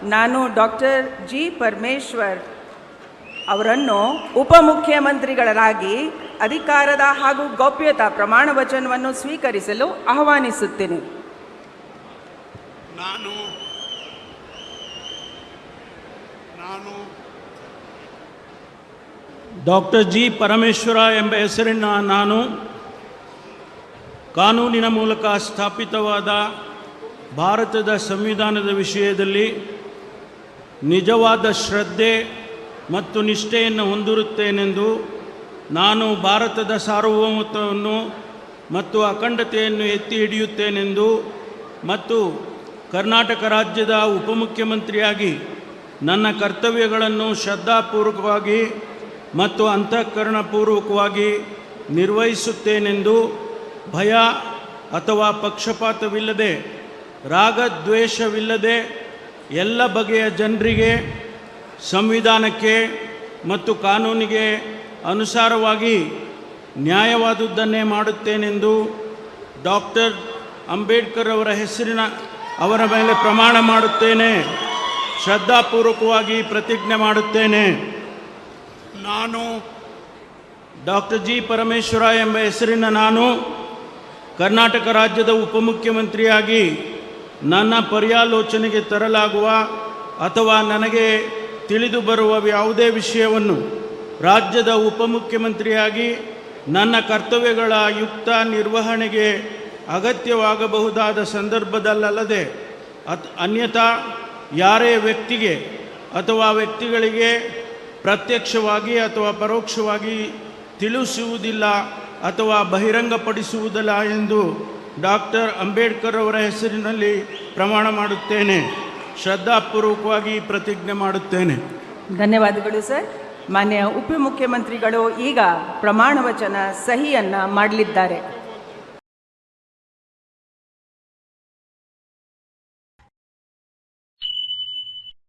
ನಾನು doctor G Parameshwar ಅವರನ್ನು ಉಪಮುಖ್ಯಮಂತ್ರಿಗಳಾಗಿ ಅಧಿಕಾರದ ಹಾಗೂ ಗೌಪ್ಯತಾ ಪ್ರಮಾಣ ವಚನವನ್ನು ಸ್ವೀಕರಿಸಲು ಆಹ್ವಾನಿಸುತ್ತೇನೆ. ನಾನು ಡಾಕ್ಟರ್ ಜಿ ಪರಮೇಶ್ವರ ಎಂಬ ಹೆಸರಿನ ನಾನು ಕಾನೂನಿನ ಮೂಲಕ ಸ್ಥಾಪಿತವಾದ ಭಾರತದ ಸಂವಿಧಾನದ ವಿಷಯದಲ್ಲಿ ನಿಜವಾದ ಶ್ರದ್ಧೆ ಮತ್ತು ನಿಷ್ಠೆಯನ್ನು ಹೊಂದಿರುತ್ತೇನೆಂದು, ನಾನು ಭಾರತದ ಸಾರ್ವಭೌಮತ್ವವನ್ನು ಮತ್ತು ಅಖಂಡತೆಯನ್ನು ಎತ್ತಿ ಹಿಡಿಯುತ್ತೇನೆಂದು ಮತ್ತು ಕರ್ನಾಟಕ ರಾಜ್ಯದ ಉಪಮುಖ್ಯಮಂತ್ರಿಯಾಗಿ ನನ್ನ ಕರ್ತವ್ಯಗಳನ್ನು ಶ್ರದ್ಧಾಪೂರ್ವಕವಾಗಿ ಮತ್ತು ಅಂತಃಕರಣಪೂರ್ವಕವಾಗಿ ನಿರ್ವಹಿಸುತ್ತೇನೆಂದು ಭಯ ಅಥವಾ ಪಕ್ಷಪಾತವಿಲ್ಲದೆ, ರಾಗದ್ವೇಷವಿಲ್ಲದೆ ಎಲ್ಲ ಬಗೆಯ ಜನರಿಗೆ ಸಂವಿಧಾನಕ್ಕೆ ಮತ್ತು ಕಾನೂನಿಗೆ ಅನುಸಾರವಾಗಿ ನ್ಯಾಯವಾದುದನ್ನೇ ಮಾಡುತ್ತೇನೆಂದು ಡಾಕ್ಟರ್ ಅಂಬೇಡ್ಕರ್ ಅವರ ಮೇಲೆ ಪ್ರಮಾಣ ಮಾಡುತ್ತೇನೆ. ಶ್ರದ್ಧಾಪೂರ್ವಕವಾಗಿ ಪ್ರತಿಜ್ಞೆ ಮಾಡುತ್ತೇನೆ. ನಾನು ಡಾಕ್ಟರ್ ಜಿ ಪರಮೇಶ್ವರ ಎಂಬ ಹೆಸರಿನ ನಾನು ಕರ್ನಾಟಕ ರಾಜ್ಯದ ಉಪಮುಖ್ಯಮಂತ್ರಿಯಾಗಿ ನನ್ನ ಪರ್ಯಾಲೋಚನೆಗೆ ತರಲಾಗುವ ಅಥವಾ ನನಗೆ ತಿಳಿದು ಬರುವ ಯಾವುದೇ ವಿಷಯವನ್ನು ರಾಜ್ಯದ ಉಪಮುಖ್ಯಮಂತ್ರಿಯಾಗಿ ನನ್ನ ಕರ್ತವ್ಯಗಳ ಯುಕ್ತ ನಿರ್ವಹಣೆಗೆ ಅಗತ್ಯವಾಗಬಹುದಾದ ಸಂದರ್ಭದಲ್ಲದೆ ಅನ್ಯಥಾ ಯಾರೇ ವ್ಯಕ್ತಿಗೆ ಅಥವಾ ವ್ಯಕ್ತಿಗಳಿಗೆ ಪ್ರತ್ಯಕ್ಷವಾಗಿ ಅಥವಾ ಪರೋಕ್ಷವಾಗಿ ತಿಳಿಸುವುದಿಲ್ಲ ಅಥವಾ ಬಹಿರಂಗಪಡಿಸುವುದಿಲ್ಲ ಎಂದು ಡಾಕ್ಟರ್ ಅಂಬೇಡ್ಕರ್ ಅವರ ಹೆಸರಿನಲ್ಲಿ ಪ್ರಮಾಣ ಮಾಡುತ್ತೇನೆ. ಶ್ರದ್ಧಾಪೂರ್ವಕವಾಗಿ ಪ್ರತಿಜ್ಞೆ ಮಾಡುತ್ತೇನೆ. ಧನ್ಯವಾದಗಳು ಸರ್. ಮಾನ್ಯ ಉಪಮುಖ್ಯಮಂತ್ರಿಗಳು ಈಗ ಪ್ರಮಾಣ ವಚನ ಸಹಿಯನ್ನು ಮಾಡಲಿದ್ದಾರೆ.